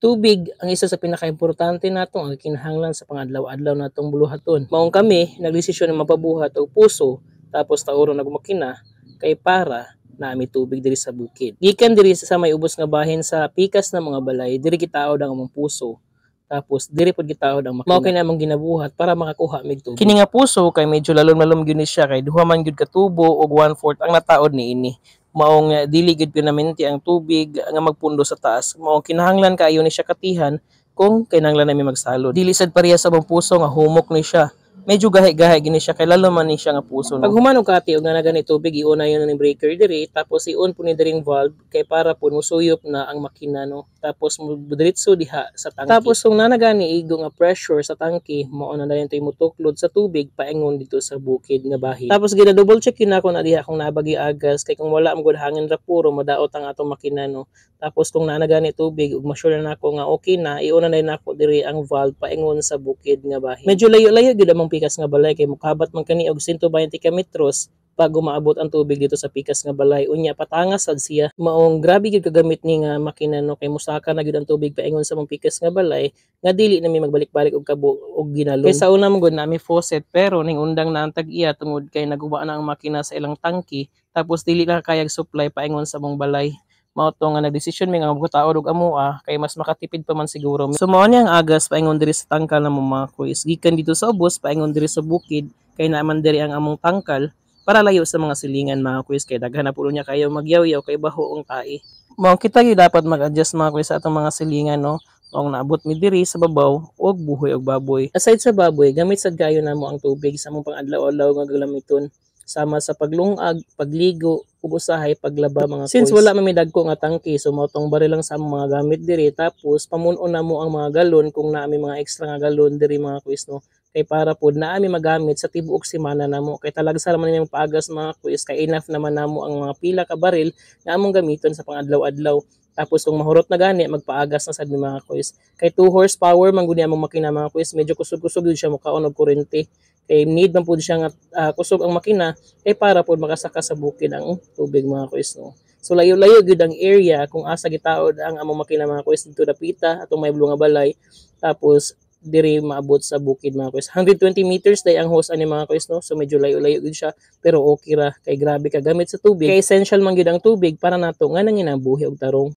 Tubig ang isa sa pinakaimportante natong ang kinahanglan sa pangadlaw-adlaw natong buluhaton. Maong kami nagdesisyon na mapabuhat og puso tapos tauro nagmakina kay para naami tubig diri sa bukid. Gikan diri sa may ubos nga bahin sa pikas na mga balay, diri gitaod ang among puso. Tapos diri pod gitaod ang makina. Mao kay namang ginabuhat para makakuha mig tubig. Kini nga puso kay medyo lalom-lalom gyud ni siya kay duha man gyud ka tubo og 1/4 ang nataod niini. Maong dili gid permanente ang tubig nga magpundo sa taas. Maong kinahanglan kaayo ni siya katihan kung kinahanglan nami magsalod. Dili sad pareha sa among puso nga humok ni siya. Medyo gahi-gahi gini siya kay lalo man ni siya nga puso. No? Pag human og kati og nga gani tubig iuna yon ni breaker diri tapos ion po ni diring valve kay para po musuyop na ang makina no. Tapos diretso diha sa tangke. Tapos kung nanagani igo nga pressure sa tangke mao na dayon tay mutuklod sa tubig paingon dito sa bukid nga bahin. Tapos gina double check yun ako na diha kung nabagi agas kay kung wala mo gud hangin ra puro madaot ang atong makina no. Tapos kung nanagani tubig ug ma-sure na nako nga okay na iuna na nako diri ang valve paingon sa bukid nga bahin. Medyo layo-layo gyud among pikas nga balay kay mukabat man kani og 120 ka metros pag umaabot ang tubig dito sa pikas nga balay. Unya patangas sad siya. Maong grabe gyud kagamit ni nga makina no kay musaka na gyud ang tubig paingon sa mong pikas nga balay nga dili na mi magbalik-balik og kabo og ginalon. Kay sa una man gud nami faucet pero ning undang na ang tag-iya tungod kay naguba na ang makina sa ilang tangki tapos dili na kayag supply paingon sa mong balay. Mao to nga nagdesisyon mi nga magtaod og amoa kay mas makatipid pa man siguro. So mao ni ang agas paingon diri sa tangkal na mga kuis. Gikan dito sa ubos paingon diri sa bukid kay naaman diri ang among tangkal para layo sa mga silingan mga kuis kay daghan na pulo niya kayo magyaw-yaw kay baho ang tae. Mao kita gyud dapat mag-adjust mga kuis sa atong mga silingan no. Kung naabot mi diri sa babaw og buhoy og baboy. Aside sa baboy, gamit sad kayo namo ang tubig sa among pang-adlaw-adlaw nga gagamiton sama sa paglungag, pagligo, ug usahay paglaba mga since wala man may dagko nga tangke so mao tong bari lang sa among mga gamit diri tapos pamun-on na mo ang mga galon kung naami mga extra nga galon diri mga kuis no kay para pod naami magamit sa tibuok semana namo kay talagsa man nimo paagas mga kuis kay enough naman namo ang mga pila ka baril nga among gamiton sa pang-adlaw-adlaw. Tapos kung mahurot na gani magpaagas na sad ni mga kuis kay 2 horsepower man gud among makina mga kuis medyo kusog-kusog gyud siya mukaon og kuryente kay need man pud siya nga kusog ang makina kay para pod makasaka sa bukid ang tubig mga kuis no. So layo-layo gyud ang area kung asa gitaod ang among makina mga kuis dito dapita atong may nga balay tapos diri maabot sa bukid mga kuis. 120 meters day ang hose ani mga kuis no. So medyo layo-layo gyud siya pero okay ra kay grabe ka gamit sa tubig. Kay essential man gyud ang tubig para nato nga nanginabuhi og tarong.